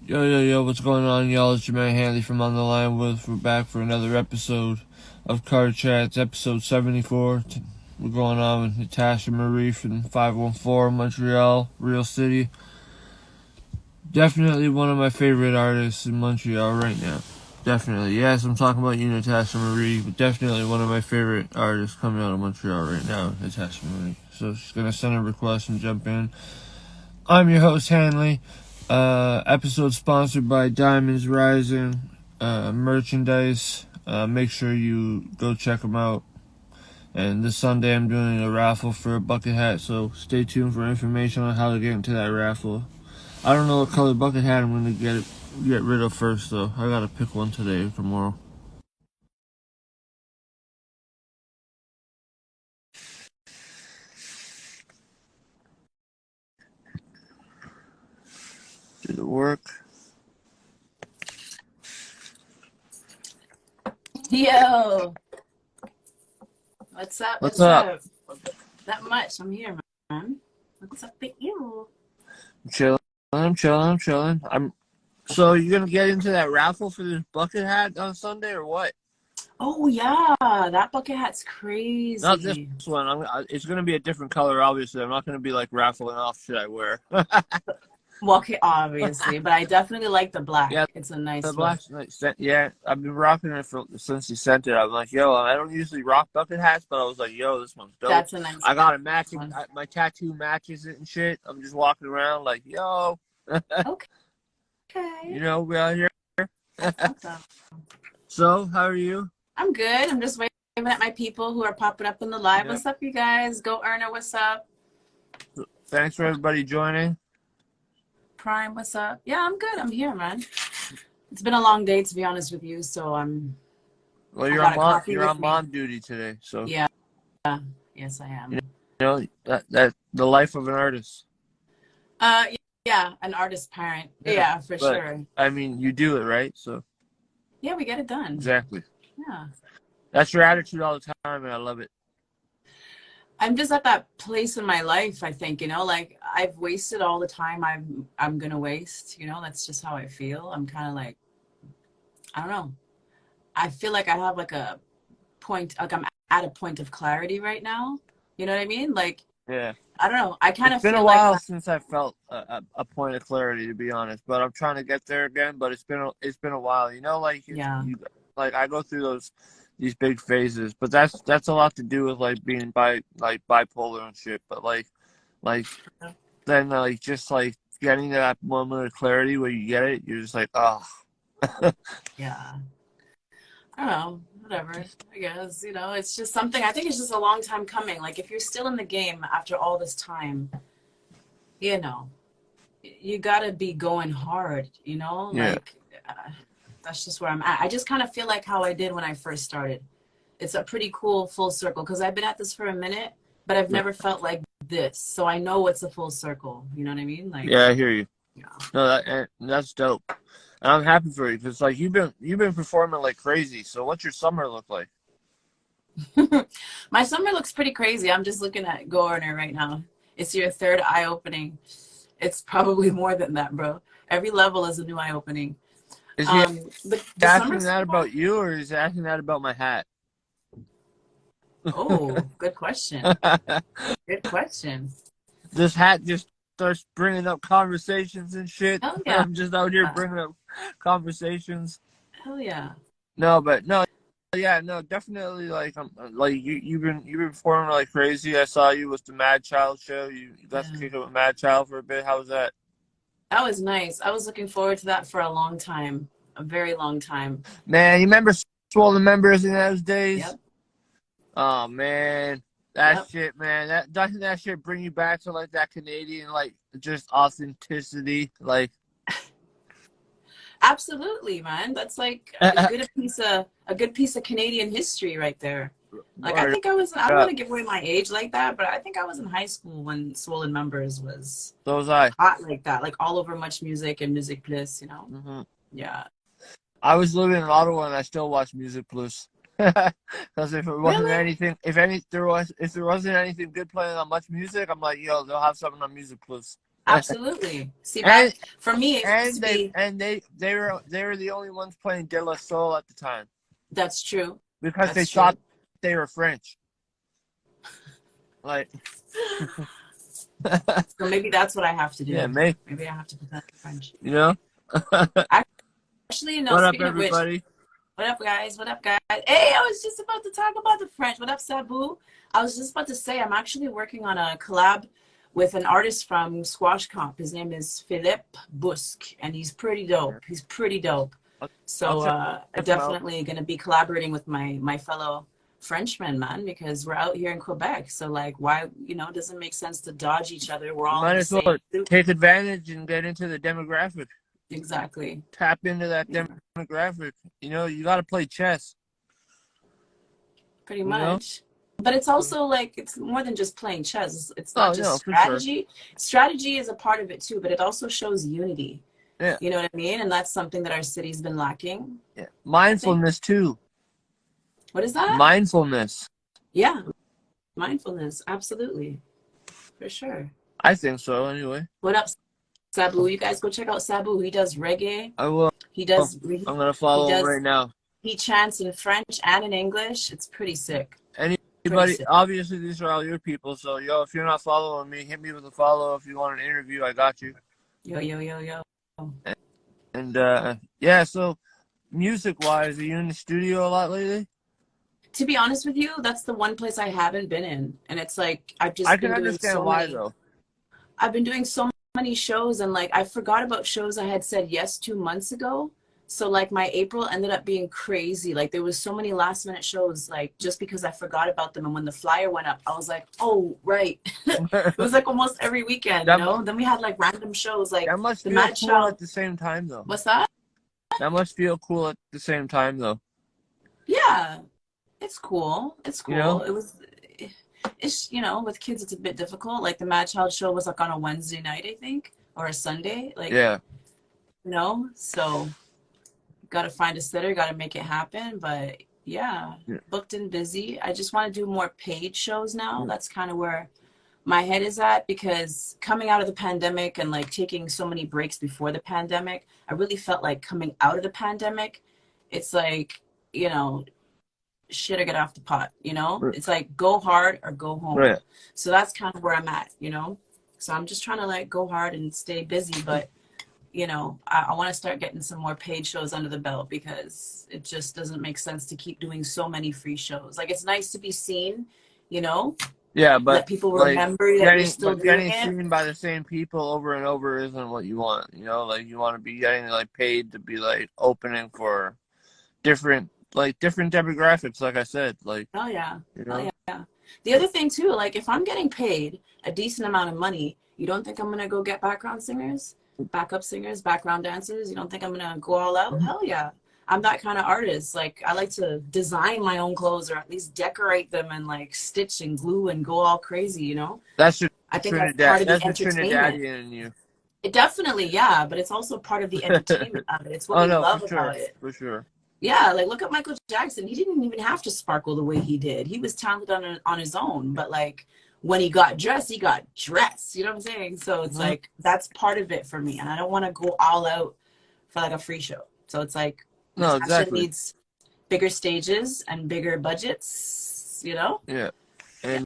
Yo, what's going on, y'all? It's your man Hanley from On the Line with. We're back for another episode of Card Chats, episode 74. We're going on with Natasha Marie from 514 Montreal, Real City. Definitely one of my favorite artists in Montreal right now. Definitely. Yes, I'm talking about you, Natasha Marie, but definitely one of my favorite artists coming out of Montreal right now, Natasha Marie. So she's going to send a request and jump in. I'm your host, Hanley. Episode sponsored by Diamonds Rising merchandise. Make sure you go check them out. And this Sunday I'm doing a raffle for a bucket hat, so stay tuned for information on how to get into that raffle. I don't know what color bucket hat I'm going to get rid of first, though. I got to pick one today or tomorrow. Did it work? Yo, what's up? What's up? Not much. I'm here, man. What's up with you? I'm chilling. So you gonna get into that raffle for this bucket hat on Sunday or what? Oh yeah, that bucket hat's crazy. Not this one. It's gonna be a different color, obviously. I'm not gonna be like raffling off shit I wear. Well, okay, obviously, but I definitely like the black. Yeah, It's a nice the look. black. Yeah, I've been rocking it since he sent it. I'm like, yo, I don't usually rock bucket hats, but I was like, yo, this one's dope. That's a nice. I got a matching. My tattoo matches it and shit. I'm just walking around like, yo. Okay. You know, we out here. Awesome. So, how are you? I'm good. I'm just waving at my people who are popping up in the live. Yeah. What's up, you guys? Go Erna, what's up? Thanks for everybody joining. Prime, what's up? Yeah, I'm good. I'm here, man. It's been a long day, to be honest with you, so I'm... Well, you're on mom duty today, so... Yeah. Yes, I am. You know, that the life of an artist. Yeah, an artist parent. Yeah, for sure. I mean, you do it, right? So... Yeah, we get it done. Exactly. Yeah. That's your attitude all the time, and I love it. I'm just at that place in my life, I think, like I've wasted all the time I'm gonna waste, that's just how I feel. I'm kind of like, I don't know. I feel like I have like a point, like I'm at a point of clarity right now. You know what I mean? Like, yeah. I don't know. I kind of feel It's been a while since I felt a point of clarity, to be honest. But I'm trying to get there again. But it's been a while. Like like I go through these big phases, but that's a lot to do with like being bipolar and shit. But then just like getting to that moment of clarity where you get it, you're just like, oh. Yeah. I don't know. Whatever. I guess, it's just something. I think it's just a long time coming. Like if you're still in the game after all this time, you gotta be going hard. Yeah. Like that's just where I'm at. I just kind of feel like how I did when I first started. It's a pretty cool full circle because I've been at this for a minute, but I've never felt like this. So I know it's a full circle. You know what I mean? Like, yeah, I hear you. Yeah. No, that's dope. And I'm happy for you because like you've been performing like crazy. So what's your summer look like? My summer looks pretty crazy. I'm just looking at Governor right now. It's your third eye opening. It's probably more than that, bro. Every level is a new eye opening. Is he asking that about you, or is he asking that about my hat? Oh, good question. Good question. This hat just starts bringing up conversations and shit. Hell yeah. I'm just out here bringing up conversations. Hell yeah. No, definitely. Like you've been performing like crazy. I saw you with the Mad Child show. You got to kick it with Mad Child for a bit. How was that? That was nice. I was looking forward to that for a long time, a very long time. Man, you remember Swollen Members in those days? Yep. Oh man, that shit, man. Doesn't that shit bring you back to like that Canadian like just authenticity, like? Absolutely, man. That's like a good piece of Canadian history right there. Like I think I don't want to give away my age like that, but I think I was in high school when Swollen Members was hot like that, like all over Much Music and Music Plus, Mm-hmm. Yeah. I was living in Ottawa and I still watch Music Plus. Because if it wasn't anything, if there wasn't anything good playing on Much Music, I'm like, yo, they'll have something on Music Plus. Absolutely. See, and back for me, it used and to they be. and they were the only ones playing De La Soul at the time That's true. because they That's thought true. they were French. Like, So maybe that's what I have to yeah, do. me, Maybe I have to pretend French. you know. Actually, no, What up, speaking of which, everybody? what up, guys? What up, guys? Hey, I was just about to talk about the French. What up, Sabu? I was just about to say I'm actually working on a collab with an artist from Squash Comp. His name is Philippe Busque, and he's pretty dope. He's pretty dope. I'll, I'll So check them out. definitely going to be collaborating with my fellow Frenchmen, man, because we're out here in Quebec. So like, why, it doesn't make sense to dodge each other. We're You all in might the as well same soup. take advantage and get into the demographic. Exactly. Tap into that Yeah, demographic. You got to play chess. pretty You know? much. But it's also like it's more than just playing chess. It's not Oh just no, for sure. strategy. Strategy is a part of it too, but it also shows unity. Yeah. You know what I mean? And that's something that our city's been lacking. Yeah. I think. Mindfulness too. What is that? Mindfulness. Yeah, mindfulness. Absolutely, for sure. I think so. Anyway, What up, Sabu? You guys go check out Sabu. He does reggae. I will. He does. I'm gonna He follow him does. right now. He chants in French and in English. It's pretty sick. Pretty Anybody? sick. Obviously, these are all your people. So, yo, if you're not following me, hit me with a follow. If you want an interview, I got you. Yo, yo, yo, yo. And yeah. So, music-wise, are you in the studio a lot lately? To be honest with you, that's the one place I haven't been in. And it's like I've just I can been doing understand so why many. though. I've been doing so many shows and like I forgot about shows I had said yes 2 months ago. So like my April ended up being crazy. Like there was so many last minute shows like just because I forgot about them. And when the flyer went up, I was like, oh, right. It was like almost every weekend, Then we had like random shows like that must the feel Mad cool Child. at the same time though. What's that? That must feel cool at the same time though. Yeah, it's cool. It's You cool. know? It's with kids it's a bit difficult. Like the Mad Child show was like on a Wednesday night, I think, or a Sunday. Like, Yeah. so got to find a sitter, got to make it happen. But yeah, booked and busy. I just want to do more paid shows now. That's kind of where my head is at because coming out of the pandemic and like taking so many breaks before the pandemic, I really felt like coming out of the pandemic, it's like, shit or get off the pot, It's like go hard or go home. Right. So that's kind of where I'm at, So I'm just trying to like go hard and stay busy, but I want to start getting some more paid shows under the belt because it just doesn't make sense to keep doing so many free shows. Like it's nice to be seen, Yeah, but let people like remember that you're still doing getting it. seen by the same people over and over isn't what you want. Like you want to be getting like paid to be like opening for different demographics. Like I said, like Oh yeah, oh yeah. The other thing too, like if I'm getting paid a decent amount of money, you don't think I'm gonna go get background singers, backup singers, background dancers? You don't think I'm gonna go all out? Hell yeah. I'm that kind of artist. Like I like to design my own clothes or at least decorate them and like stitch and glue and go all crazy, That's your I think that's part of the That's the entertainment. Trinidadian in you. It definitely, yeah, but it's also part of the entertainment of it. It's what we love about it. For sure. Yeah, like look at Michael Jackson. He didn't even have to sparkle the way he did. He was talented on his own, but like when he got dressed, he got dressed. You know what I'm saying? So it's like that's part of it for me, and I don't want to go all out for like a free show. So it's like No, Natasha exactly. needs bigger stages and bigger budgets. Yeah, and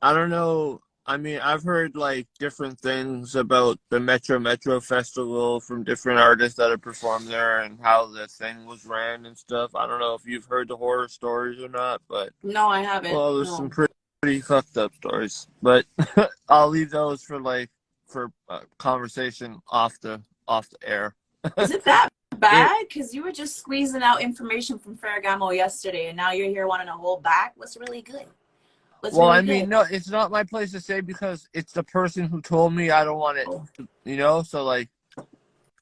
I don't know. I mean, I've heard like different things about the Metro Festival from different artists that have performed there and how the thing was ran and stuff. I don't know if you've heard the horror stories or not, but No, I haven't. well, there's No. some pretty fucked up stories. But I'll leave those for conversation off the air. Is it that bad? Because you were just squeezing out information from Ferragamo yesterday, and now you're here wanting to hold back. What's really good? Well, I mean, no, it's not my place to say because it's the person who told me I don't want it, So, like,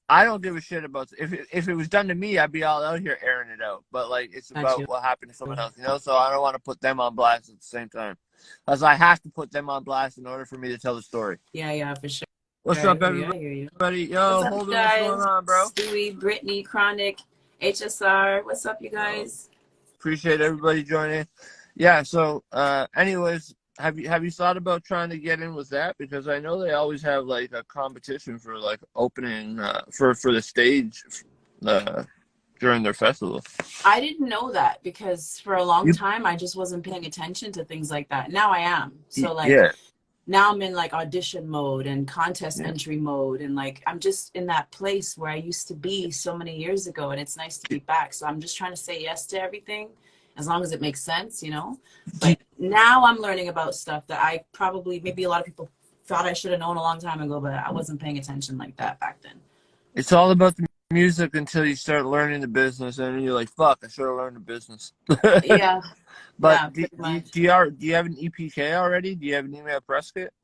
I don't give a shit about if it was done to me, I'd be all out here airing it out. But, like, it's about what happened to someone else, So I don't want to put them on blast at the same time. Because I have to put them on blast in order for me to tell the story. Yeah, for sure. What's up, everybody? Yo, what's hold on, what's going on, bro? Stewie, Brittany, Chronic, HSR. What's up, you guys? Appreciate everybody joining. Yeah, so anyways, have you thought about trying to get in with that? Because I know they always have like a competition for like opening for the stage uh, during their festival. I didn't know that because for a long You, time I just wasn't paying attention to things like that. Now I am. So like yeah, now I'm in like audition mode and contest yeah. entry mode, and like I'm just in that place where I used to be so many years ago, and it's nice to be back. So I'm just trying to say yes to everything as long as it makes sense, you know. But now I'm learning about stuff that I probably, maybe a lot of people thought I should have known a long time ago, but I wasn't paying attention like that back then. It's all about the music until you start learning the business, and then you're like, "Fuck, I should have learned the business." Yeah, yeah, But pretty much. do you have an EPK already? Do you have an email press kit?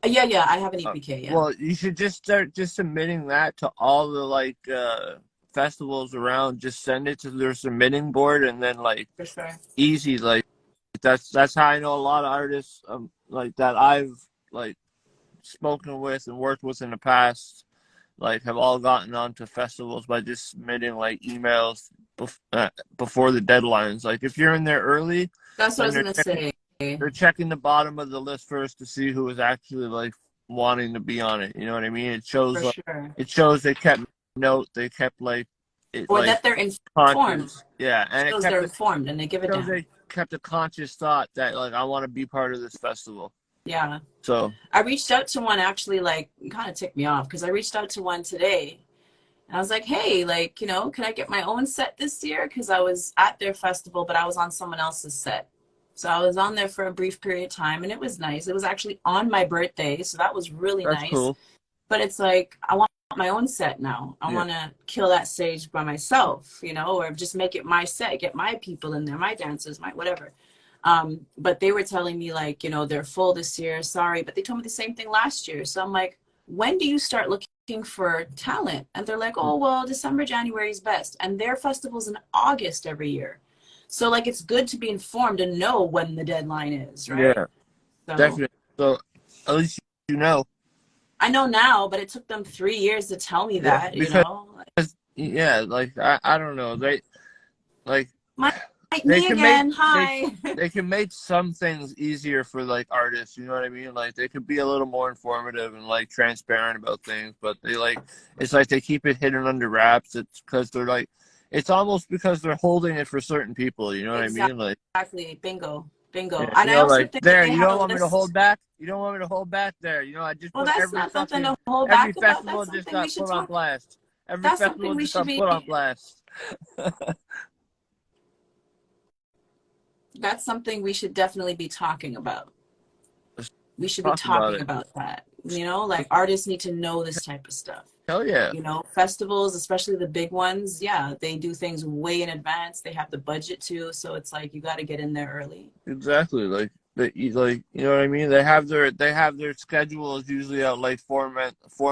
Yeah, yeah, I have an EPK, yeah, Well, you should just start just submitting that to all the like festivals around. Just send it to their submitting board, and then like for sure. easy, like that's how I know a lot of artists like that I've like spoken with and worked with in the past, like have all gotten onto festivals by just submitting like emails before the deadlines. Like if you're in there early, That's what I then was gonna say. they're checking the bottom of the list first to see who is actually like wanting to be on it. You know what I mean? It shows For like sure. it shows they kept note, they kept like it Or like that they're informed. conscious, yeah, and it Shows they're kept informed and they give a shows damn. they kept a conscious thought that like I want to be part of this festival. Yeah. So I reached out to one actually, like, kind of ticked me off because I reached out to one today and I was like, hey, like, you know, can I get my own set this year? Because I was at their festival, but I was on someone else's set. So I was on there for a brief period of time and it was nice. It was actually on my birthday. So that was really that's nice. cool. But it's like, I want my own set now. I Yeah. want to kill that stage by myself, you know, or just make it my set, get my people in there, my dancers, my whatever. But they were telling me like, you know, they're full this year, sorry, but they told me the same thing last year. So I'm like, when do you start looking for talent? And they're like, oh, well, December, January is best. And their festival's in August every year. So like, it's good to be informed and know when the deadline is, right? Yeah, So definitely. So at least you know. I know now, but it took them 3 years to tell me Yeah, that, you because know. yeah, like I don't know. They like My, they me can make again. they Hi. they can make some things easier for like artists, you know what I mean? Like they could be a little more informative and like transparent about things, but they like it's like they keep it hidden under wraps. It's because they're like it's almost because they're holding it for certain people, you know what I mean? Like Exactly. Bingo. Bingo. yeah, And you I know, also like think there, they you have don't a want me to hold list. back. You don't want me to hold back there. You know, I just Well, put that's not something to hold every back about. festival That's just something we got should put on talk. blast. Every That's festival something we just should got be. put on blast. That's something we should definitely be talking about. Let's We should be talk about talking it. about that. You know, like artists need to know this type of stuff. Hell yeah. You know, festivals, especially the big ones, yeah, they do things way in advance. They have the budget too, so it's like you got to get in there early. Exactly. Like you know what I mean? They have their schedules usually out like 4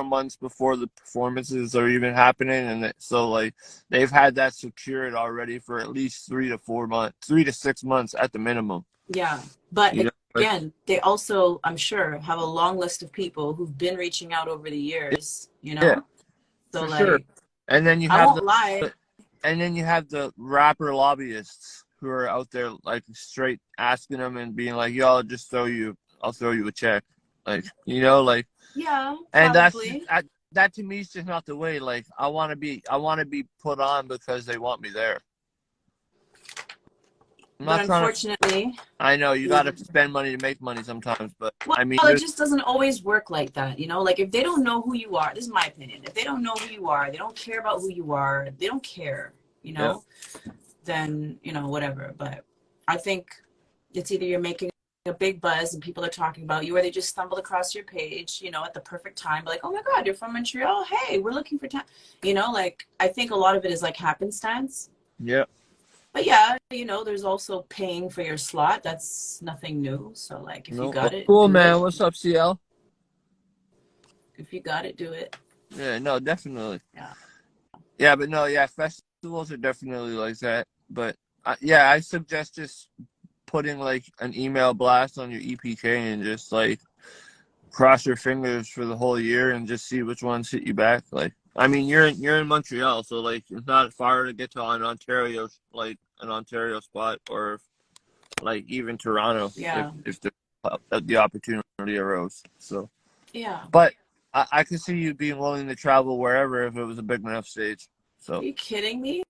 months before the performances are even happening, and so like they've had that secured already for at least 3 to 4 months, 3 to 6 months at the minimum. Yeah, but You know, like again, they also, I'm sure, have a long list of people who've been reaching out over the years, you yeah, know? So for sure. like, And then you I have won't lie. the rapper lobbyists who are out there like straight asking them and being like, "Yo, I'll throw you a check," like you know, like, Yeah, and probably. that to me is just not the way. Like, I want to be put on because they want me there. I'm But not trying to. unfortunately, I know you got to spend money to make money sometimes, but well, I mean, it just doesn't always work like that, you know? Like if they don't know who you are, this is my opinion. If they don't know who you are, they don't care about who you are, they don't care, you yeah, know? Then, you know, whatever. But I think it's either you're making a big buzz and people are talking about you, or they just stumbled across your page, you know, at the perfect time, like, oh my God, you're from Montreal. Hey, we're looking for time. You know, like I think a lot of it is like happenstance. yeah. But yeah, you know, there's also paying for your slot. That's nothing new. So like if you No, well, got it, cool, do it. man. What's up, CL? If you got it, do it. Yeah, no, definitely. Yeah. Yeah, but no, yeah, festivals are definitely like that. But yeah, I suggest just putting like an email blast on your EPK and just like cross your fingers for the whole year and just see which ones hit you back. Like, I mean, you're in Montreal, so like it's not far to get to an Ontario spot, or like even Toronto Yeah. if they're the opportunity arose. So, Yeah. but I could see you being willing to travel wherever if it was a big enough stage. Are So, you kidding me?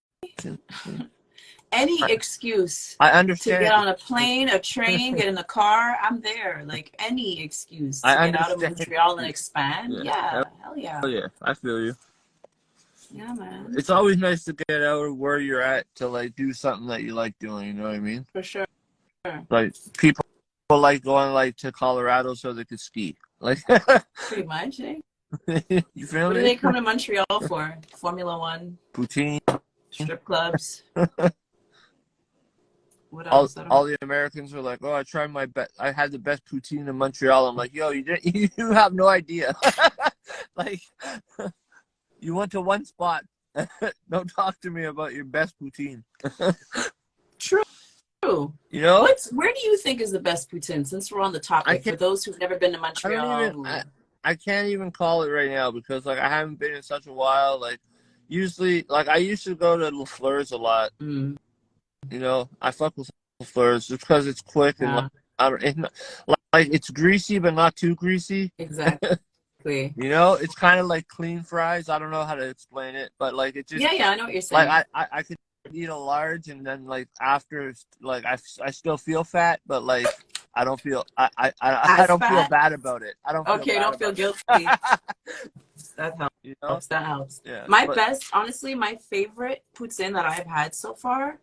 Any excuse I to get understand. on a plane, a train, get in the car, I'm there. Like any excuse I to get out of understand. Montreal and expand. Yeah, Yeah, hell yeah. hell yeah, I feel you. Yeah, man. It's always nice to get out of where you're at to like do something that you like doing. You know what I mean? For sure. Like people like going like to Colorado so they could ski. Like, Pretty much, eh? you feel What do me? they come to Montreal for? Formula One, Poutine. strip clubs. What else? I don't All know. the Americans are like, oh, I tried my best. I had the best poutine in Montreal. I'm like, yo, you didn't. You have no idea. Like, you went to one spot. Don't talk to me about your best poutine. True. You know? Where do you think is the best poutine? Since we're on the I topic, for can't. those who've never been to I don't Montreal, even. I can't even call it right now because like I haven't been in such a while. Like, usually, like I used to go to Fleurs a lot. mm, You know, I fuck with Fleurs just because it's quick and like yeah, I don't. Like it's greasy but not too greasy. exactly. You know, it's kind of like clean fries. I don't know how to explain it, but like it just Yeah, I know what you're like saying. I could eat a large and then like after like I still feel fat, but like I don't feel I As don't feel fat? bad about it. I don't feel Okay, bad don't feel about guilty. it. That You know? helps. That helps. Yeah. My But best, honestly, my favorite poutine that I've had so far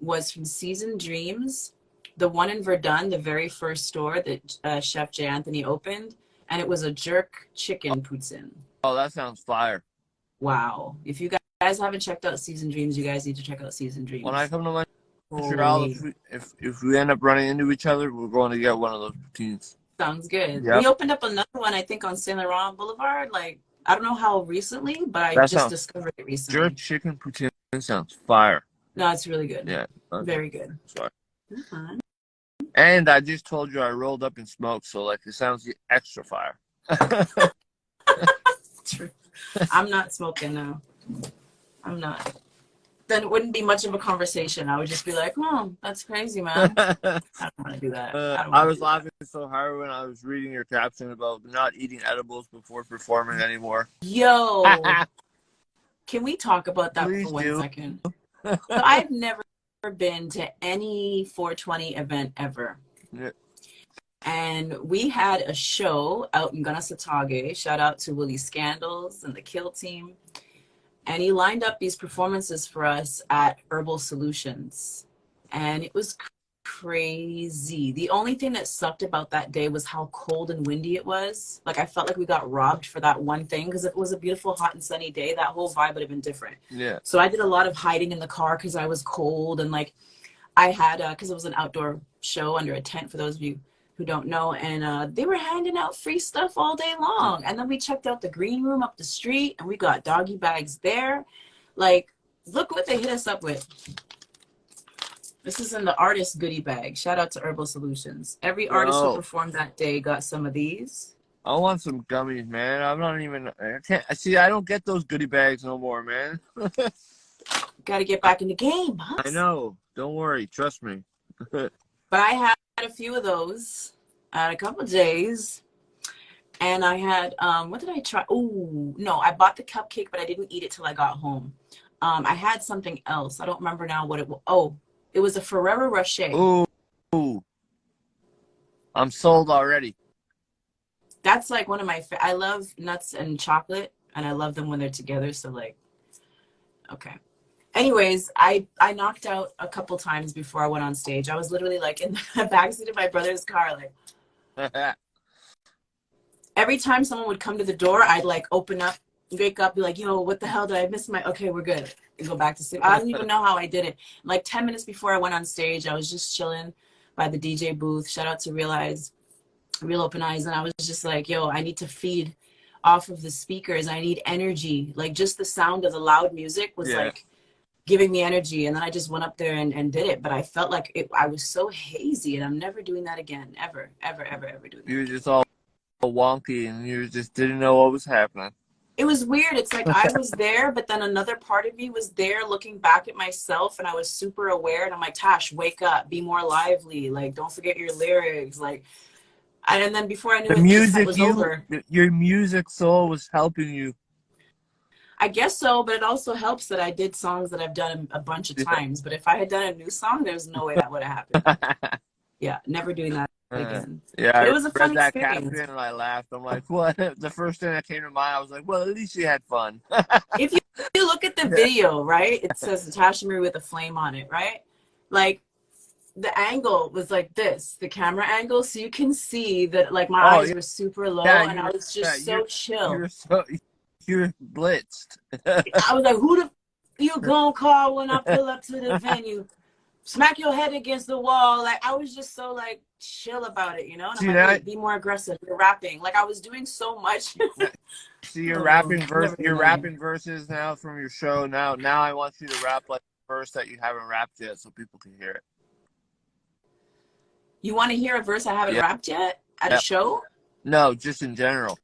was from Seasoned Dreams, the one in Verdun, the very first store that Chef J. Anthony opened, and it was a jerk chicken poutine. oh, that sounds fire. Wow. If you guys haven't checked out Seasoned Dreams, you guys need to check out Seasoned When I Dreams. come to Montreal, Holy. if we end up running into each other, we're going to get one of those poutines. Sounds good. We Yep. opened up another one, I think, on Saint Laurent Boulevard. Like, I don't know how recently, but I That just sounds discovered it recently. jerk chicken poutine sounds fire. No, it's really good. Yeah. Very good. Sorry. Mhm. And I just told you I rolled up in smoke, so like it sounds extra fire. True. I'm not smoking now. I'm not. Then it wouldn't be much of a conversation. I would just be like, oh, that's crazy, man. I don't want to do that. I was laughing so hard when I was reading your caption about not eating edibles before performing anymore. Yo, can we talk about that Please for 1 do. second? So I've never been to any 420 event ever. Yeah. And we had a show out in Ganasatage. Shout out to Willie Scandals and the Kill team. And he lined up these performances for us at Herbal Solutions. And it was crazy. The only thing that sucked about that day was how cold and windy it was. Like, I felt like we got robbed for that one thing, because if it was a beautiful, hot and sunny day, that whole vibe would have been different. Yeah. So I did a lot of hiding in the car because I was cold. And like, I had, because it was an outdoor show under a tent, for those of you who don't know, and they were handing out free stuff all day long. And then we checked out the green room up the street, and we got doggy bags there. Like, look what they hit us up with. This is in the artist goodie bag. Shout out to Herbal Solutions. Every artist who performed that day got some of these. I want some gummies, man. I'm not even. I can't see. I don't get those goodie bags no more, man. Got to get back in the game, huh? I know. Don't worry. Trust me. But I had a few of those at a couple of days. And I had, what did I try? Oh, no, I bought the cupcake, but I didn't eat it till I got home. I had something else. I don't remember now what it was. Oh, it was a Ferrero Rocher. Ooh. I'm sold already. That's like one of my, I love nuts and chocolate, and I love them when they're together. So like, okay. Anyways, I knocked out a couple times before I went on stage. I was literally like in the backseat of my brother's car, like every time someone would come to the door, I'd like open up, wake up, be like, yo, what the hell did I miss okay, we're good. And go back to sleep. I don't even know how I did it. Like 10 minutes before I went on stage, I was just chilling by the DJ booth. Shout out to Real Open Eyes. And I was just like, yo, I need to feed off of the speakers. I need energy. Like just the sound of the loud music was like giving me energy. And then I just went up there and did it. But I felt like I was so hazy, and I'm never doing that again. Ever doing that. You were just all wonky and you just didn't know what was happening. It was weird. It's like I was there, but then another part of me was there looking back at myself, and I was super aware. And I'm like, Tash, wake up, be more lively. Like, don't forget your lyrics. Like, And then before I knew The it, the set music was over. your music soul was helping you. I guess so, but it also helps that I did songs that I've done a bunch of Yeah. times. But if I had done a new song, there's no way that would have happened. Yeah, never doing that again. Yeah, But it I was a fun read that experience. caption and I laughed. I'm like, what? The first thing that came to mind, I was like, well, at least you had fun. If you look at the video, right, it says Natasha Marie with a flame on it, right? Like the angle was like this, the camera angle, so you can see that like my Oh eyes yeah, were super low, yeah, and I was just so chill. you're blitzed. I was like, who the you gonna call when I pull up to the venue? Smack your head against the wall. Like I was just so like chill about it, you know? And I'm See like, that? wait, be more aggressive. You're rapping. Like I was doing so much. See your Oh, you're rapping verses now from your show. Now I want you to rap like a verse that you haven't rapped yet so people can hear it. You want to hear a verse I haven't rapped yet at a show? No, just in general.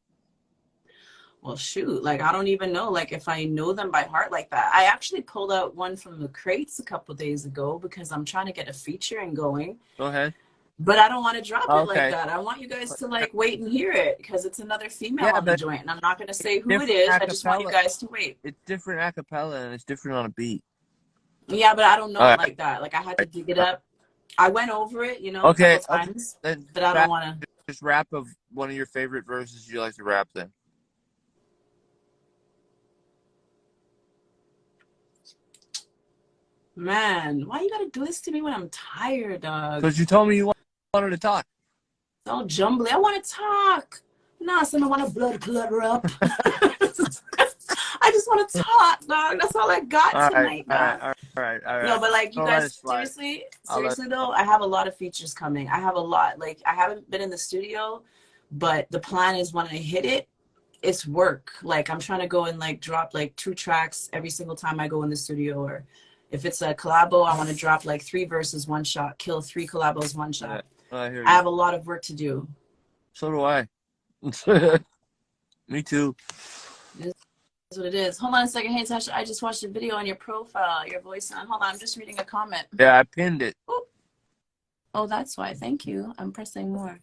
Well, shoot, like I don't even know like if I know them by heart like that. I actually pulled out one from the crates a couple days ago because I'm trying to get a featuring going. Go ahead. But I don't want to drop it like that. I want you guys to like wait and hear it because it's another female on the joint, and I'm not going to say who it is. I just want you guys to wait. It's different a cappella and it's different on a beat. Yeah, but I don't know it like that. Like I had to dig it up. I went over it, you know, a couple times, but I don't want to. Just rap of one of your favorite verses you like to rap then. Man, why you gotta do this to me when I'm tired, dog? Because you told me you wanted to talk. It's all jumbly. I want to talk. Nah, son, I want to blood clutter up. I just want to talk, dog. That's all I got tonight, dog. All right. No, but like you guys, seriously though, I have a lot of features coming. I have a lot. Like I haven't been in the studio, but the plan is when I hit it, it's work. Like I'm trying to go and like drop like 2 tracks every single time I go in the studio, or if it's a collabo, I want to drop like 3 verses, 1 shot, kill 3 collabos, 1 shot. I have a lot of work to do. So do I. Me too. That's what it is. Hold on a second. Hey, Tasha, I just watched a video on your profile, your voice on. Hold on, I'm just reading a comment. Yeah, I pinned it. Oop. Oh, that's why. Thank you. I'm pressing more.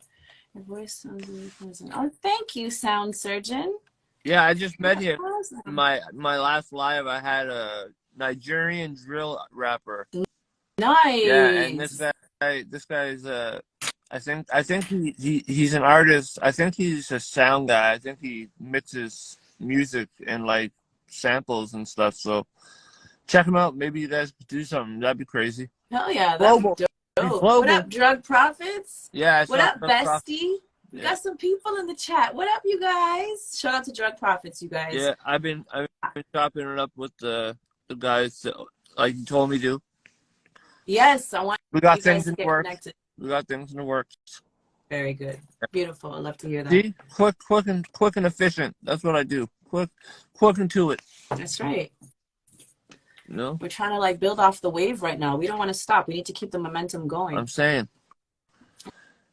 Your voice sounds really pleasant. Oh, thank you, sound surgeon. Yeah, I just met him. My last live, I had a Nigerian drill rapper. Nice. Yeah, and this guy's I think he's an artist. I think he's a sound guy. I think he mixes music and like samples and stuff. So check him out. Maybe you guys could do something. That'd be crazy. Hell yeah, that'd be dope. What up, Drug Profits? Yeah. What up, Bestie? We got some people in the chat. What up, you guys? Shout out to Drug Profits, you guys. Yeah, I've been chopping it up with the guys that, like you told me to. Yes, I want. We got things in the works. Connected. We got things in the works. Very good. Beautiful. I love to hear that. See? Quick and efficient. That's what I do. Quick and to it. That's right. No. We're trying to like build off the wave right now. We don't want to stop. We need to keep the momentum going. I'm saying.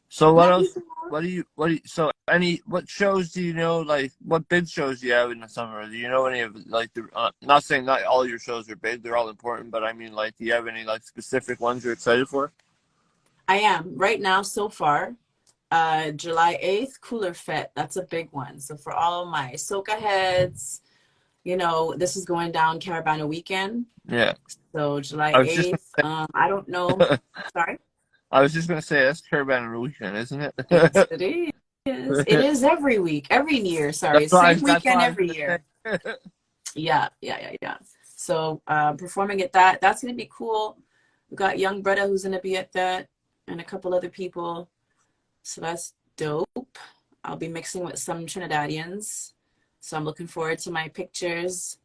So what else? What shows do you know? Like, what big shows do you have in the summer? Do you know any of like the? Not saying not all your shows are big; they're all important. But I mean, like, do you have any like specific ones you're excited for? I am right now. So far, July 8th, Cooler Fete. That's a big one. So for all my soca heads, you know, this is going down Caravana weekend. Yeah. So July 8th. I don't know. Sorry. I was just gonna say that's Caravana weekend, isn't it? Yes, it is. It is every week, every year. Sorry, same weekend every year. Yeah. So performing at that, that's gonna be cool. We got Young Brother who's gonna be at that, and a couple other people. So that's dope. I'll be mixing with some Trinidadians. So I'm looking forward to my pictures,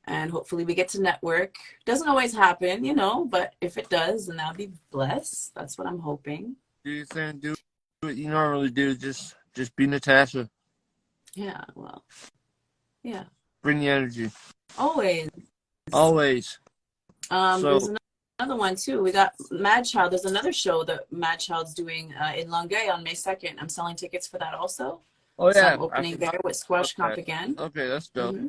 and hopefully we get to network. Doesn't always happen, you know, but if it does, then I'll be blessed. That's what I'm hoping. Do you think do what you normally do? Just be Natasha. Yeah, well, yeah. Bring the energy. Always. So, there's another one too. We got Mad Child. There's another show that Mad Child's doing in Longueuil on May 2nd. I'm selling tickets for that also. Oh yeah, so I'm opening there with Squash Comp again. Okay, that's dope. Mm-hmm.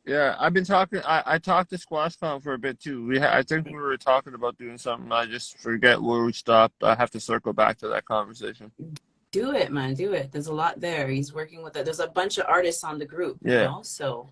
Yeah, I've been talking. I talked to Squash Comp for a bit too. I think we were talking about doing something. I just forget where we stopped. I have to circle back to that conversation. Do it, man. Do it. There's a lot there. He's working with it. There's a bunch of artists on the group, you Yeah, know? So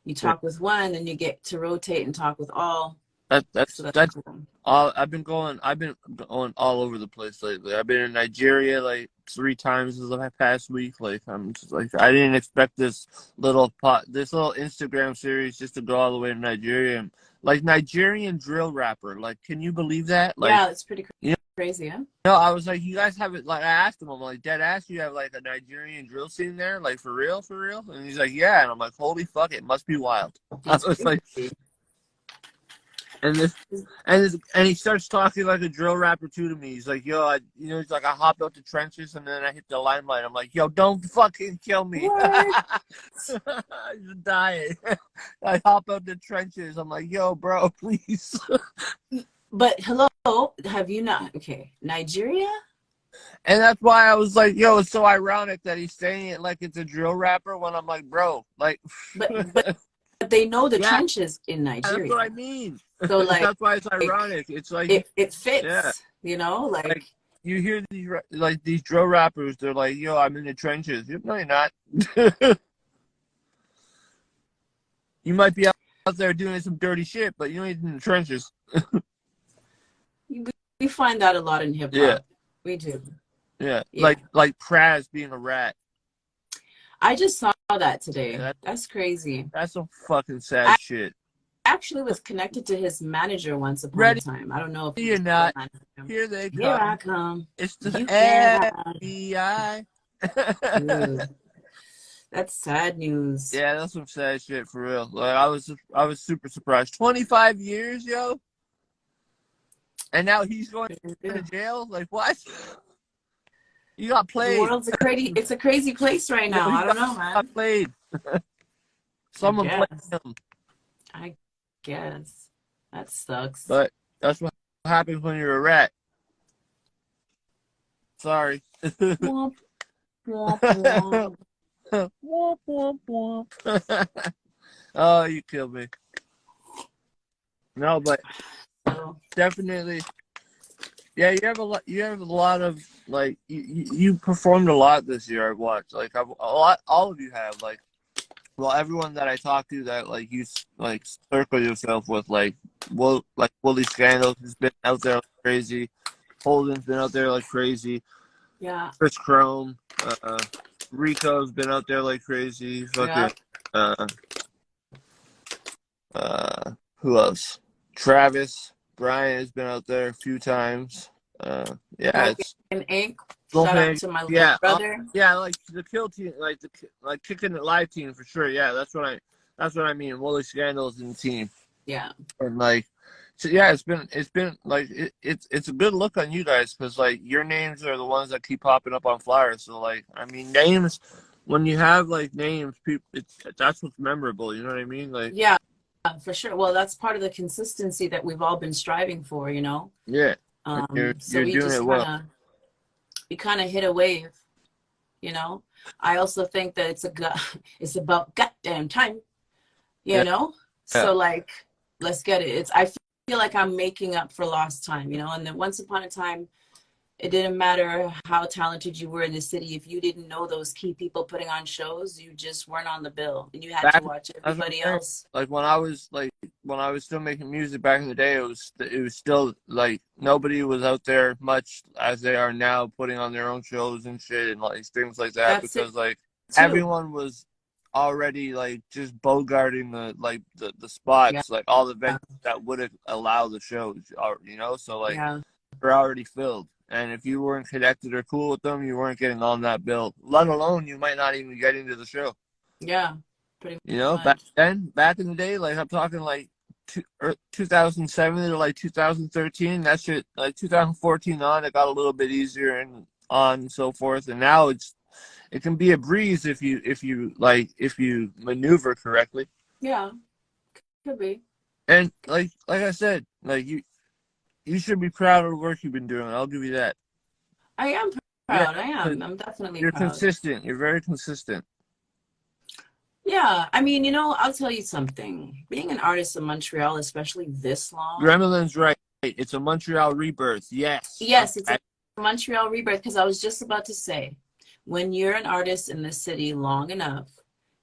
you yeah. talk with one, then you get to rotate and talk with all. That So that's that's that's cool. all. I've been going all over the place lately. I've been in Nigeria like 3 times the past week. Like I'm just like I didn't expect this little Instagram series just to go all the way to Nigeria. And, like Nigerian drill rapper. Like, can you believe that? Like, Yeah, it's pretty you crazy, huh? know, I was like, you guys have it. Like, I asked him, I'm like, dead ass, you have like a Nigerian drill scene there, like for real, for real? And he's like, yeah. And I'm like, holy fuck, it must be wild. I It's was like. crazy. And he starts talking like a drill rapper too to me. He's like, yo, he's like, I hopped out the trenches and then I hit the limelight. I'm like, yo, don't fucking kill me. What? I'm just dying. I hop out the trenches. I'm like, yo, bro, please. But hello, have you not? Okay, Nigeria? And that's why I was like, yo, it's so ironic that he's saying it like it's a drill rapper when I'm like, bro, like, But they know the yeah, trenches in that's what I Nigeria. mean. So like That's why it's ironic. It's like, it yeah. fits, you know, like You hear these drill rappers, they're like, yo, I'm in the trenches. No, you're not. You might be out there doing some dirty shit, but you ain't in the trenches. we find that a lot in hip hop. Yeah, We do. yeah. Yeah. Like Praz being a rat. I just saw that today. Yeah, That's crazy. that's some fucking sad shit. Actually was connected to his manager once upon Ready a time. I don't know if or he's not, still managing him. here they Here I come. come. It's the You can't hide. FBI. Dude, that's sad news. Yeah, that's some sad shit for real. Like I was super surprised. 25 years, yo. And now he's going to jail? Like what? You got The played. world's it's a crazy place right now. I don't know, man. Got played. Someone played him. I guess. That sucks. But that's what happens when you're a rat. Sorry. Womp, womp, womp. Womp, womp, womp. Oh, you killed me. No, but definitely. Yeah, you have a lot of like you performed a lot this year. I've watched all of you have like. Well, everyone that I talk to that like you like circle yourself with like Wooly Scandals has been out there like crazy. Holden's been out there like crazy. Yeah. Chris Chrome, Rico's been out there like crazy. Fucking, who else? Travis, Brian has been out there a few times. Yeah, it's an ink. Shout out to my little brother. Yeah, like the kill team, like kicking it live team for sure. Yeah, that's what I mean. Wooly Scandals in the team. Yeah. And like, so yeah, it's been like it's a good look on you guys because like your names are the ones that keep popping up on flyers. So like, I mean, names when you have like names, people, that's what's memorable. You know what I mean? Like, yeah, for sure. Well, that's part of the consistency that we've all been striving for. You know. Yeah. You're we doing just it well. We kind of hit a wave, you know. I also think that it's about goddamn time, you know. So like, let's get it. I feel like I'm making up for lost time, you know. And then once upon a time, it didn't matter how talented you were in the city. If you didn't know those key people putting on shows, you just weren't on the bill, and you had to watch everybody else. Like when I was still making music back in the day, it was still like nobody was out there much as they are now, putting on their own shows and shit and like things like that. Because like everyone was already like just bogarting the spots, like all the venues that would allow the shows, you know. So like they're already filled. And if you weren't connected or cool with them, you weren't getting on that bill. Let alone you might not even get into the show. Yeah, pretty much. You know, back in the day, like I'm talking like 2007 to like 2013. That shit, like 2014 on, it got a little bit easier and on and so forth. And now it can be a breeze if you maneuver correctly. Yeah, could be. And like I said, like you should be proud of the work you've been doing. I'll give you that. I am proud. Yeah, I am. I'm definitely You're proud. consistent. You're very consistent. Yeah. I mean, you know, I'll tell you something. Being an artist in Montreal, especially this long. Gremlin's right. It's a Montreal rebirth. Yes. Yes, it's a Montreal rebirth, because I was just about to say, when you're an artist in the city long enough,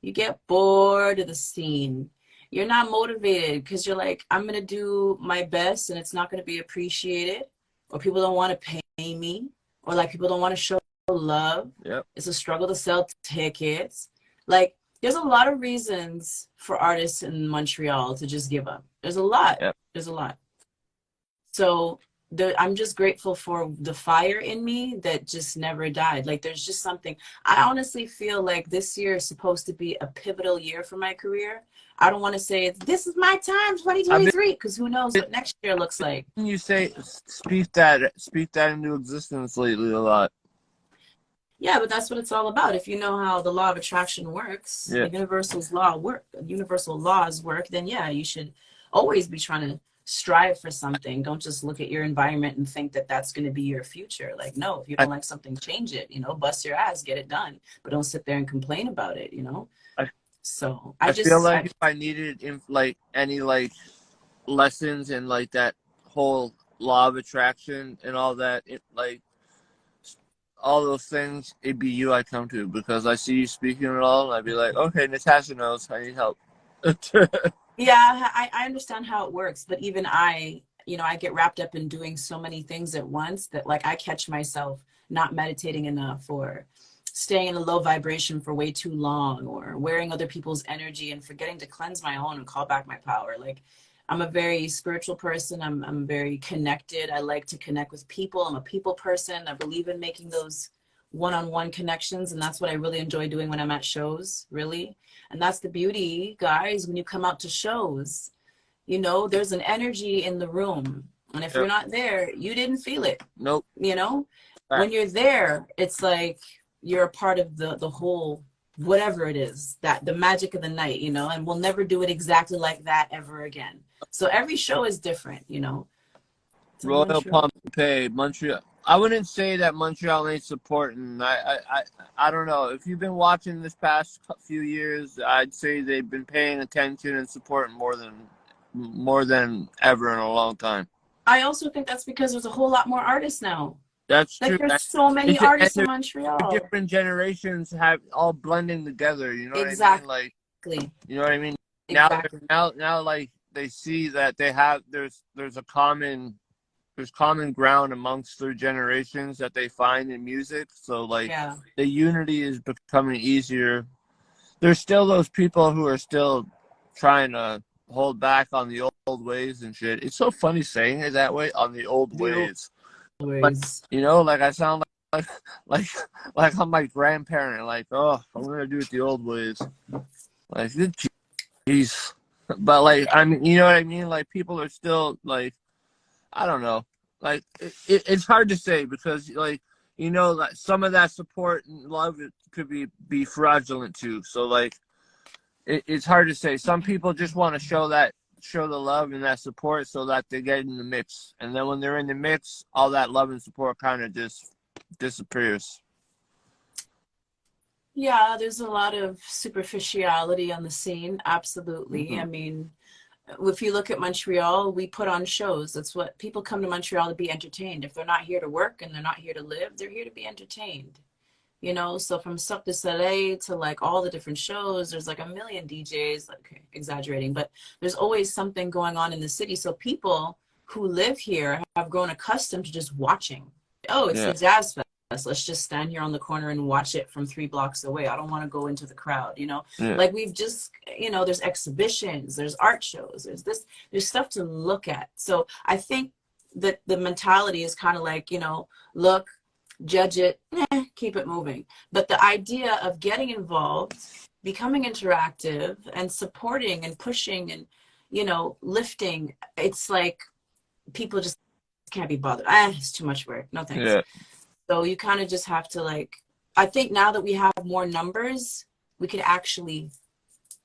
you get bored of the scene. You're not motivated because you're like, I'm going to do my best and it's not going to be appreciated, or people don't want to pay me, or like people don't want to show love. Yep. It's a struggle to sell tickets. Like, there's a lot of reasons for artists in Montreal to just give up. There's a lot. Yep. There's a lot. So I'm just grateful for the fire in me that just never died. Like, there's just something. I honestly feel like this year is supposed to be a pivotal year for my career. I don't want to say this is my time, 2023, because who knows what next year looks like. You say speak that into existence lately a lot. Yeah, but that's what it's all about. If you know how the law of attraction works, the universal laws work, then yeah, you should always be trying to strive for something. Don't just look at your environment and think that that's going to be your future. Like, no, if you don't like something, change it, bust your ass, get it done, but don't sit there and complain about it, So I feel like if I needed any lessons in like that whole law of attraction and all that, all those things, it'd be you I come to, because I see you speaking it all and I'd be like, okay, Natasha knows, I need help. Yeah, I understand how it works, but even I get wrapped up in doing so many things at once that like I catch myself not meditating enough, or staying in a low vibration for way too long, or wearing other people's energy and forgetting to cleanse my own and call back my power. Like, I'm a very spiritual person. I'm very connected. I like to connect with people. I'm a people person. I believe in making those one-on-one connections, and that's what I really enjoy doing when I'm at shows, really. And that's the beauty, guys, when you come out to shows, there's an energy in the room, and if you're not there, you didn't feel it. Nope. When you're there, it's like you're a part of the whole, whatever it is, that the magic of the night, and we'll never do it exactly like that ever again. So every show is different, So Royal Pompeii, Montreal. I wouldn't say that Montreal ain't supporting. I don't know. If you've been watching this past few years, I'd say they've been paying attention and supporting more than ever in a long time. I also think that's because there's a whole lot more artists now. That's like, true. There's so many artists in Montreal. Different generations have all blending together. You know exactly. what I mean? Like, you know what I mean? Exactly. Now, like they see that they have there's common ground amongst their generations that they find in music. So like the unity is becoming easier. There's still those people who are still trying to hold back on the old ways and shit. It's so funny saying it that way, on the old ways. But, like I sound like I'm my grandparent. Like, oh, I'm gonna do it the old ways. Like, jeez. But like, I mean, you know what I mean? Like, people are still like, I don't know. Like, it's hard to say, because like, like some of that support and love, it could be fraudulent too. So like, it's hard to say. Some people just want to show the love and that support so that they get in the mix, and then when they're in the mix, all that love and support kind of just disappears. Yeah, there's a lot of superficiality on the scene. Absolutely. Mm-hmm. I mean, if you look at Montreal, we put on shows. That's what people come to Montreal to be entertained. If they're not here to work and they're not here to live, they're here to be entertained. So from Cirque du Soleil to like all the different shows, there's like a million DJs, like exaggerating, but there's always something going on in the city. So people who live here have grown accustomed to just watching. Oh, it's the Jazz Fest. Let's just stand here on the corner and watch it from 3 blocks away. I don't want to go into the crowd, Like, we've just, there's exhibitions, there's art shows, there's stuff to look at. So I think that the mentality is kind of like, look, judge it, keep it moving. But the idea of getting involved, becoming interactive, and supporting and pushing and, lifting, it's like people just can't be bothered. It's too much work. No thanks. Yeah. So you kind of just have to, like, I think now that we have more numbers, we could actually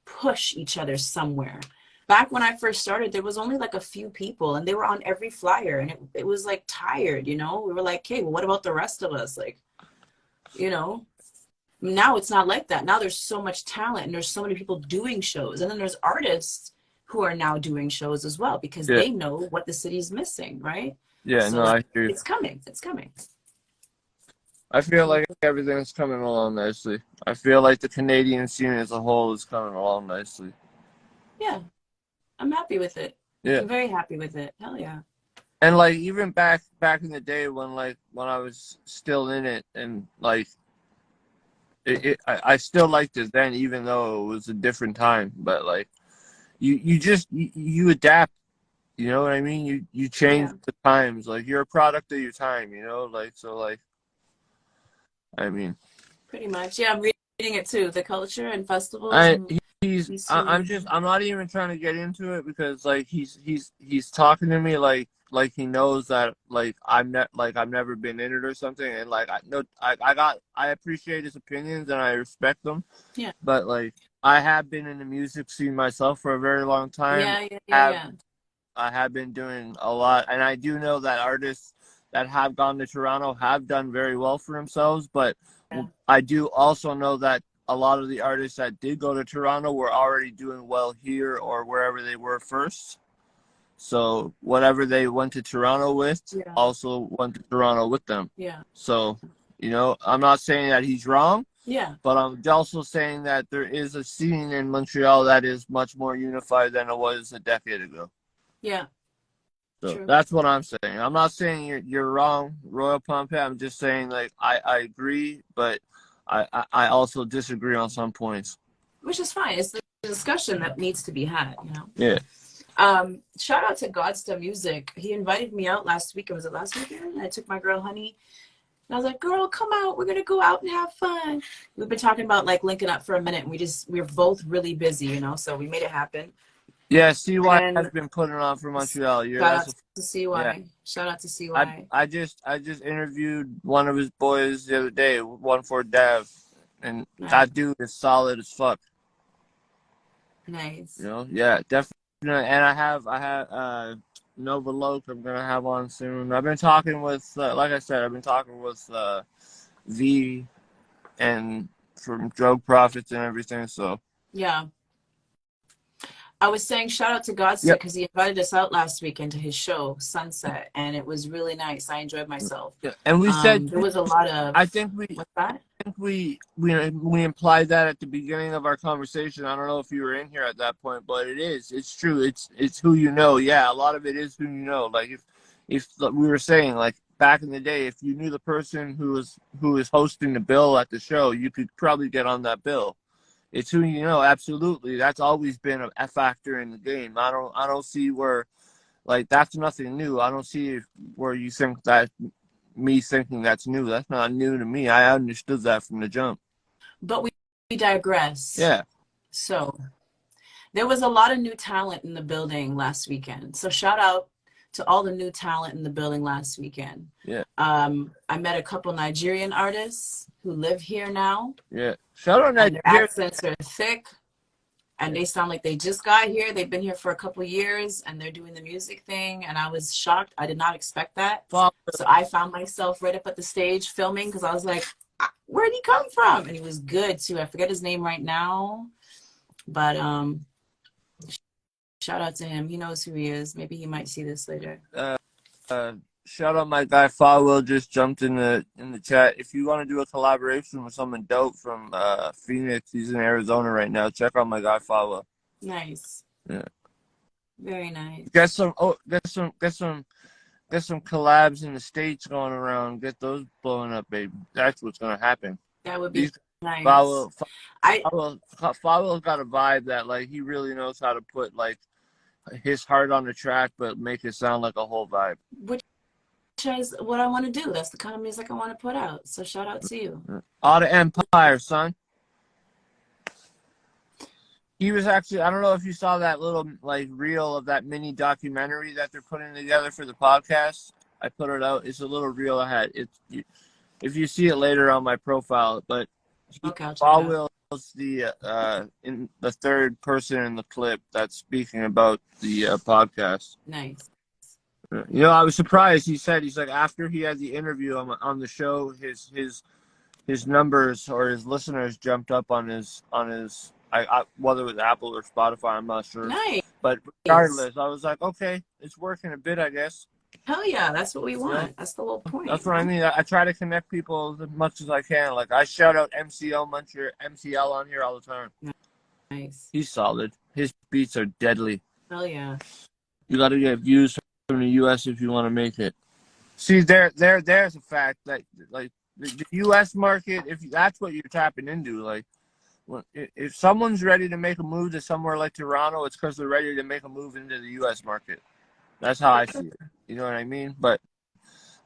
push each other somewhere. Back when I first started, there was only like a few people, and they were on every flyer, and it was like tired, we were like, okay, well, what about the rest of us? Like, now it's not like that. Now there's so much talent, and there's so many people doing shows, and then there's artists who are now doing shows as well, because they know what the city's missing, right? Yeah, so no, I agree. It's coming. I feel like everything's coming along nicely. I feel like the Canadian scene as a whole is coming along nicely. Yeah, I'm happy with it. Yeah. I'm very happy with it. Hell yeah. And like even back in the day when I was still in it and like I still liked it then, even though it was a different time. But like you adapt. You know what I mean? You change Yeah, the times. Like you're a product of your time. You know, like so like. I mean, pretty much. Yeah, I'm reading it too. The culture and festivals and I'm not even trying to get into it because like he's talking to me like he knows that like I've never been in it or something, and like I appreciate his opinions and I respect them. yeah. But like I have been in the music scene myself for a very long time. Have Yeah. I have been doing a lot, and I do know that artists that have gone to Toronto have done very well for themselves. But Yeah. I do also know that a lot of the artists that did go to Toronto were already doing well here or wherever they were first. So whatever they went to Toronto with Yeah. also went to Toronto with them. Yeah. So, you know, I'm not saying that he's wrong, Yeah. but I'm also saying that there is a scene in Montreal that is much more unified than it was a decade ago. Yeah. So True. that's what I'm saying. I'm not saying you're wrong, Royal Pompey. I'm just saying like I agree, but I also disagree on some points. Which is fine. It's the discussion that needs to be had, you know. Yeah. Shout out to Godsta Music. He invited me out last week. Was it last weekend? I took my girl Honey. And I was like, girl, come out. We're gonna go out and have fun. We've been talking about like linking up for a minute, and we're both really busy, you know, so we made it happen. Yeah, CY And has been putting on for Montreal. shout out to CY. Yeah. Shout out to CY. I just interviewed one of his boys the other day, 1-4 Dev, and Nice. that dude is solid as fuck. Nice. You know, yeah, definitely. And I have Nova Loke. I'm gonna have on soon. I've been talking with, like I said, I've been talking with V and from Drug Profits and everything. So yeah. I was saying shout out to Godster because he invited us out last weekend to his show, Sunset, and it was really nice. I enjoyed myself. Yeah, and we said there was a lot of. I think we. What's that? I think we implied that at the beginning of our conversation. I don't know if you were in here at that point, but it's true. It's who you know. Yeah, a lot of it is who you know. Like if we were saying like back in the day, if you knew the person who was hosting the bill at the show, you could probably get on that bill. It's who you know. Absolutely, that's always been a factor in the game. I don't see where like that's nothing new. I don't see where you think that me thinking that's new. That's not new to me. I understood that from the jump. But we digress. Yeah. So there was a lot of new talent in the building last weekend. So shout out to all the new talent in the building last weekend. Yeah. I met a couple Nigerian artists who live here now. Yeah. Shout out Nigeria. Their accents are thick. And they sound like they just got here. They've been here for a couple years, and they're doing the music thing. And I was shocked. I did not expect that. So I found myself right up at the stage filming because I was like, where'd he come from? And he was good, too. I forget his name right now. But shout out to him. He knows who he is. Maybe he might see this later. Shout out my guy Fawil just jumped in the chat. If you want to do a collaboration with someone dope from Phoenix, he's in Arizona right now. Check out my guy Fawil. Nice. Yeah. Very nice. Get some collabs in the States going around. Get those blowing up, baby. That's what's gonna happen. That would be nice. Fawil's got a vibe that like he really knows how to put like his heart on the track, but make it sound like a whole vibe. Which is what I want to do. That's the kind of music I want to put out. So shout out to you. All the Empire, son. He was actually, I don't know if you saw that little like reel of that mini documentary that they're putting together for the podcast. I put it out. It's a little reel I had. If you see it later on my profile, but Fawil is the in the third person in the clip that's speaking about the podcast. Nice. You know, I was surprised. He's like after he had the interview on the show, his numbers or his listeners jumped up on his whether it was Apple or Spotify, I'm not sure. Nice. But regardless, I was like, okay, it's working a bit, I guess. Hell yeah, that's what we You know, want. That's the whole point, that's you what I know? mean. I try to connect people as much as I can. Like I shout out MCL on here all the time. Nice. He's solid. His beats are deadly. Hell yeah. You got to get views from the U.S. if you want to make it. See, there's a fact that like the U.S. market, if that's what you're tapping into, like if someone's ready to make a move to somewhere like Toronto, it's because they're ready to make a move into the U.S. market. That's how I see it. You know what I mean? But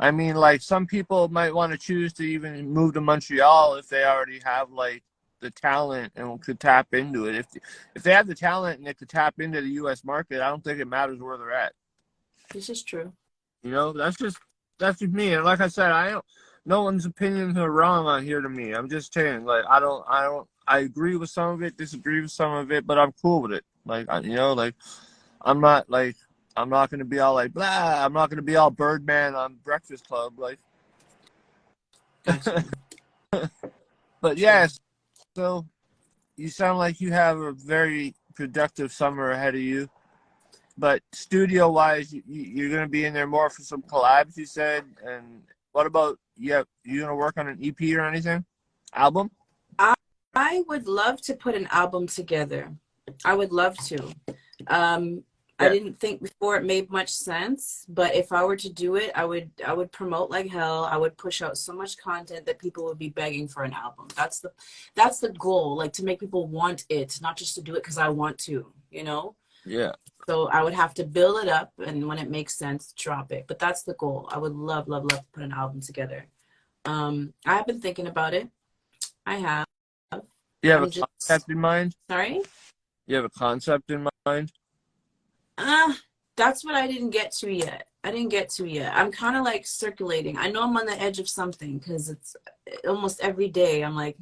I mean, like some people might want to choose to even move to Montreal if they already have like the talent and could tap into it. If they have the talent and they could tap into the U.S. market, I don't think it matters where they're at. This is true. You know, that's just me. And like I said, I don't. No one's opinions are wrong on here to me. I'm just saying, like I agree with some of it, disagree with some of it, but I'm cool with it. Like you know, I'm not like I'm not gonna be all like blah. I'm not gonna be all Birdman on Breakfast Club, like. Gotcha. But yes, so you sound like you have a very productive summer ahead of you. But studio wise, you're gonna be in there more for some collabs, you said. And what about you gonna work on an EP or anything? Album? I would love to put an album together. I would love to. Um, I Yeah. didn't think before it made much sense, but if I were to do it, I would promote like hell. I would push out so much content that people would be begging for an album. That's the goal, like to make people want it, not just to do it because I want to, you know? Yeah. So I would have to build it up and when it makes sense, drop it. But that's the goal. I would love, love, love to put an album together. I have been thinking about it. I have. You have a I'm just concept in mind? sorry. You have a concept in mind? Ah, that's what I didn't get to yet. I didn't get to yet. I'm kind of like circulating. I know I'm on the edge of something because it's almost every day. I'm like,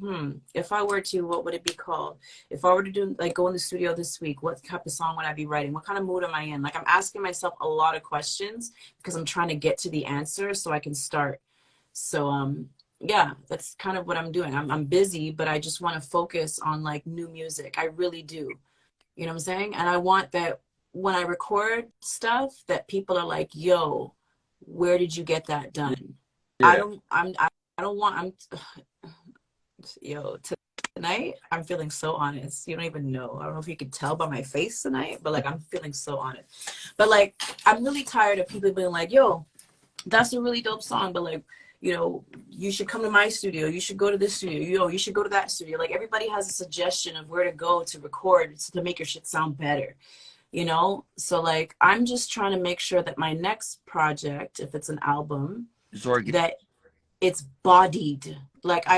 if I were to, what would it be called? If I were to do like go in the studio this week, what type of song would I be writing? What kind of mood am I in? Like I'm asking myself a lot of questions because I'm trying to get to the answer so I can start. So yeah, that's kind of what I'm doing. I'm busy, but I just want to focus on like new music. I really do. You know what I'm saying? And I want that when I record stuff that people are like, yo, where did you get that done? Yeah. I don't want, yo, tonight, I'm feeling so honest. You don't even know. I don't know if you can tell by my face tonight, but like, I'm feeling so honest. But like, I'm really tired of people being like, yo, that's a really dope song, but like, you know, you should come to my studio. You should go to this studio. You should go to that studio. Like everybody has a suggestion of where to go to record to make your shit sound better, you know? So like, I'm just trying to make sure that my next project, if it's an album, that it's bodied. Like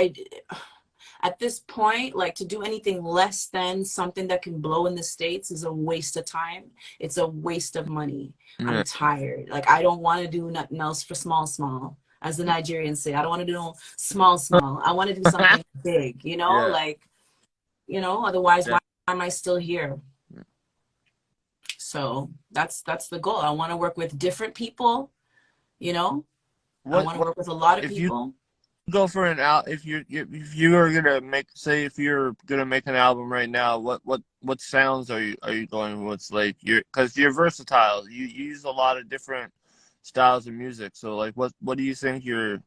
at this point, like to do anything less than something that can blow in the States is a waste of time. It's a waste of money. Yeah. I'm tired. Like I don't want to do nothing else for small. As the Nigerians say, I don't want to do no small. I want to do something big, you know, Yeah. like, you know, otherwise why am I still here? So that's the goal. I want to work with different people, you know. I want to work with a lot of people. Go for an if you are gonna if you're gonna make an album right now, what sounds are you going with? Like because you're versatile. You use a lot of different styles of music. So like what do you think your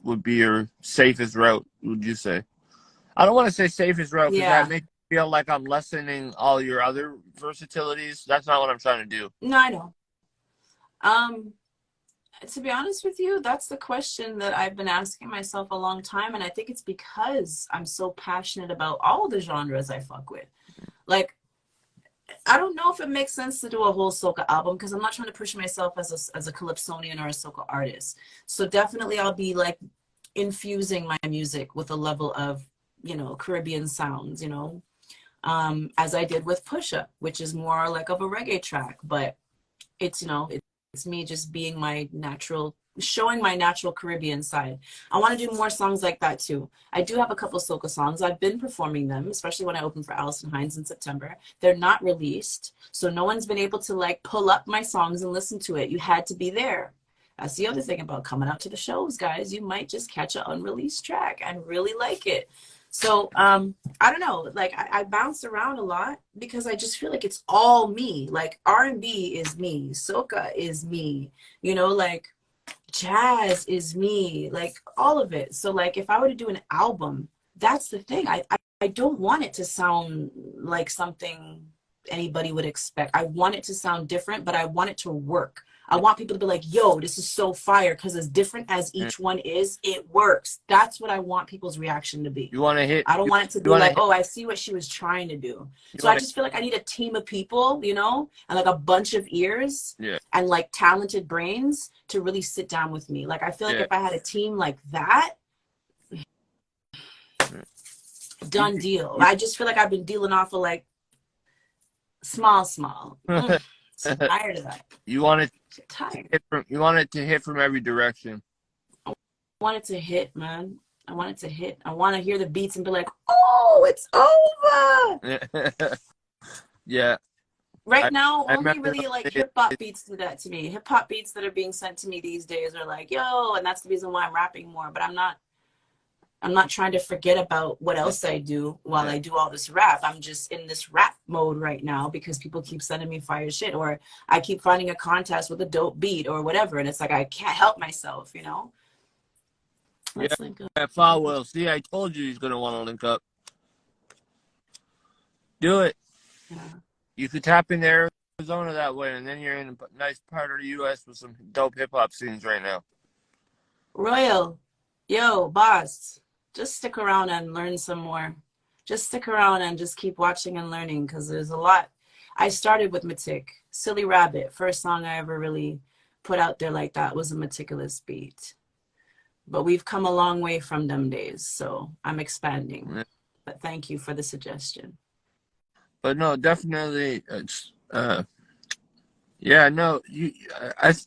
would be your safest route, would you say? I don't want to say safest route because that makes me feel like I'm lessening all your other versatilities. That's not what I'm trying to do. No, I know. To be honest with you, that's the question that I've been asking myself a long time. And I think it's because I'm so passionate about all the genres I fuck with. Like, I don't know if it makes sense to do a whole soca album because I'm not trying to push myself as a calypsonian or a soca artist. So definitely I'll be like infusing my music with a level of, you know, Caribbean sounds, you know, as I did with Push Up, which is more like of a reggae track, but it's, you know, it's me just being showing my natural Caribbean side. I want to do more songs like that too. I do have a couple soca songs. I've been performing them, especially when I opened for Allison Hines in September. They're not released, so no one's been able to like pull up my songs and listen to it. You had to be there. That's the other thing about coming out to the shows, guys. You might just catch an unreleased track and really like it. So I don't know, like I bounce around a lot because I just feel like it's all me. Like R&B is me, soca is me, you know, like jazz is me, like all of it. So like if I were to do an album, that's the thing. I don't want it to sound like something anybody would expect. I want it to sound different, but I want it to work. I want people to be like, yo, this is so fire, because as different as Mm. each one is, it works. That's what I want people's reaction to be. You want to hit? I don't want it to be want to like, hit? oh, I see what she was trying to do. You So I want just feel like I need a team of people, you know, and like a bunch of ears Yeah. and like talented brains to really sit down with me. Like I feel like Yeah. if I had a team like that, done deal. I just feel like I've been dealing off of like small. So tired of that. You want it to Tired. hit from. You want it to hit from every direction. I want it to hit, man. I want it to hit. I want to hear the beats and be like, oh, it's over. Yeah. Right now, I only remember really like hip hop beats do that to me. Hip hop beats that are being sent to me these days are like, yo, and that's the reason why I'm rapping more. But I'm not trying to forget about what else I do while I do all this rap. I'm just in this rap mode right now because people keep sending me fire shit, or I keep finding a contest with a dope beat or whatever. And it's like, I can't help myself, you know? Let's link up. Yeah, Falwell. See, I told you he's gonna want to link up. Do it. Yeah. You could tap into Arizona that way, and then you're in a nice part of the U.S. with some dope hip hop scenes right now. Royal, yo, boss, just stick around and learn some more. Just stick around and just keep watching and learning, because there's a lot. I started with Matic. Silly Rabbit, first song I ever really put out there like that was a Meticulous beat. But we've come a long way from them days, so I'm expanding. Yeah. But thank you for the suggestion. But no, definitely, it's yeah, no,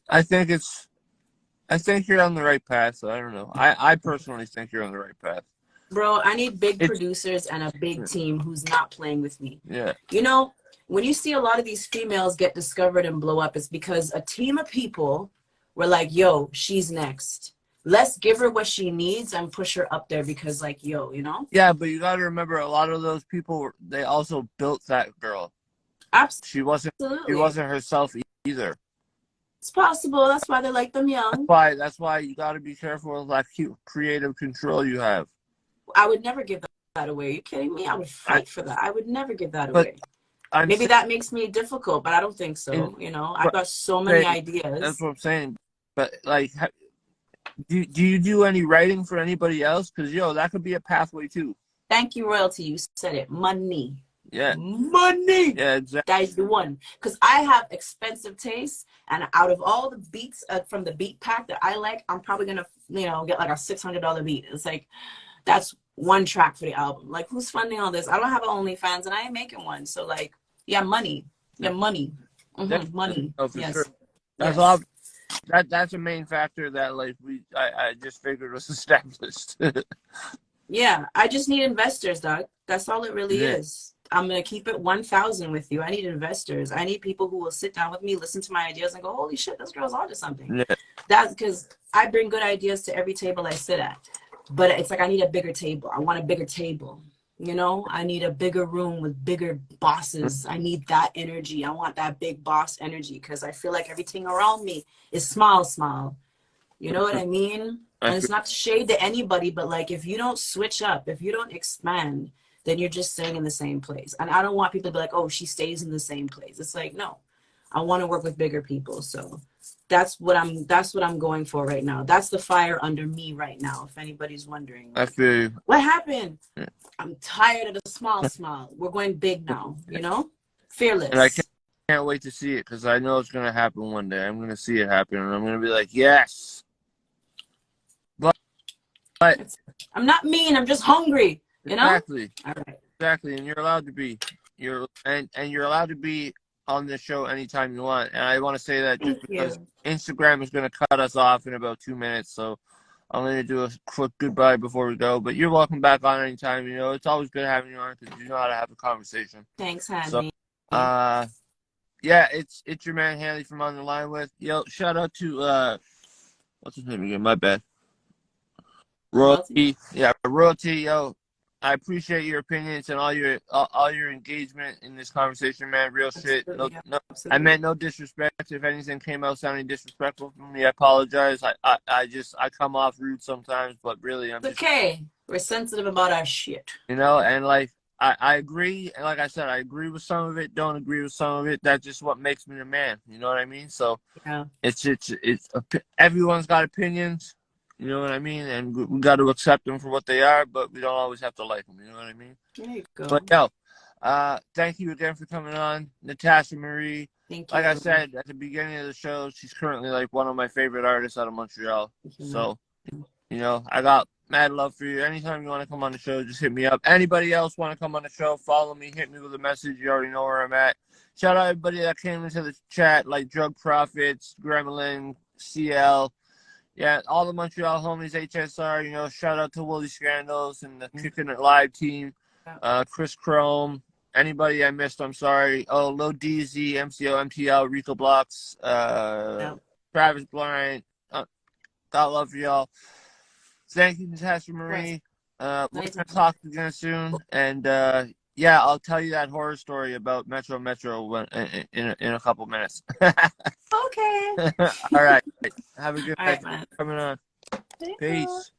I think you're on the right path. So I don't know. I personally think you're on the right path. Bro, I need big producers and a big team who's not playing with me. Yeah. You know, when you see a lot of these females get discovered and blow up, it's because a team of people were like, yo, she's next. Let's give her what she needs and push her up there because, like, yo, you know? Yeah, but you got to remember, a lot of those people, they also built that girl. Absolutely. She wasn't herself either. It's possible. That's why they like them young. That's why you got to be careful of that creative control you have. I would never give that away. Are you kidding me? I would fight for that. I would never give that away. Maybe that makes me difficult, but I don't think so. You know, I've got so many ideas. That's what I'm saying. But like, do you do any writing for anybody else? Because yo, that could be a pathway too. Thank you, Royalty. You said it. Money. Yeah. Money. Yeah, exactly. That is the one. Because I have expensive tastes, and out of all the beats from the beat pack that I like, I'm probably gonna, you know, get like a $600 beat. It's like, that's one track for the album. Like, who's funding all this? I don't have an OnlyFans, and I ain't making one. So like, yeah, money. Yeah, money. Money. Oh, for yes. sure. That's all. That's a main factor that like I just figured was established. Yeah, I just need investors, Doug. That's all it really is. I'm gonna keep it 1,000 with you. I need investors. I need people who will sit down with me, listen to my ideas, and go, "Holy shit, this girl's onto something." Yeah. That's because I bring good ideas to every table I sit at. But it's like I need a bigger table. I want a bigger table. You know, I need a bigger room with bigger bosses. I need that energy. I want that big boss energy because I feel like everything around me is small. You know what I mean? And it's not to shade to anybody, but like if you don't switch up, if you don't expand, then you're just staying in the same place. And I don't want people to be like, oh, she stays in the same place. It's like, no, I want to work with bigger people. So that's what I'm going for right now. That's the fire under me right now, if anybody's wondering. I feel you. What happened? Yeah. I'm tired of the small. We're going big now, you know? Fearless. And I can't wait to see it because I know it's going to happen one day. I'm going to see it happen, and I'm going to be like, yes. But I'm not mean. I'm just hungry, you know? Exactly. All right. Exactly, and you're allowed to be. You're allowed to be on this show anytime you want. And I want to say that just because Instagram is going to cut us off in about 2 minutes, so I'm going to do a quick goodbye before we go. But you're welcome back on anytime. You know, it's always good having you on because you know how to have a conversation. Thanks, Hanley. So, yeah, it's your man Hanley from On the Line With. Yo, shout out to what's his name again? My bad. Royalty. Yeah, Royalty. Yo, I appreciate your opinions and all your engagement in this conversation, man. Real shit. Absolutely. No, I Absolutely. meant no disrespect. If anything came out sounding disrespectful from me, I apologize. I come off rude sometimes, but really, I'm It's just, okay. We're sensitive about our shit. and like I agree, and like I said, I agree with some of it. Don't agree with some of it. That's just what makes me a man. You know what I mean? So Yeah. it's everyone's got opinions. You know what I mean? And we got to accept them for what they are, but we don't always have to like them. You know what I mean? There you go. But no, thank you again for coming on, Natasha Marie. Thank Like I you. said at the beginning of the show, she's currently like one of my favorite artists out of Montreal. Thank you, man. So, I got mad love for you. Anytime you want to come on the show, just hit me up. Anybody else want to come on the show, follow me, hit me with a message. You already know where I'm at. Shout out everybody that came into the chat, like Drug Profits, Gremlin, CL. Yeah, all the Montreal homies, HSR, shout out to Willie Scandals and the Kicking It Live team, Chris Chrome, anybody I missed, I'm sorry. Oh, Lil DZ, MCO, MTL, Rico Blocks, Travis Bryant, got love for y'all. Thank you, Natasha Marie. We're going to talk again soon, and yeah, I'll tell you that horror story about Metro in a couple minutes. Okay. All right. Have a good All night. right, man. Coming on. Peace.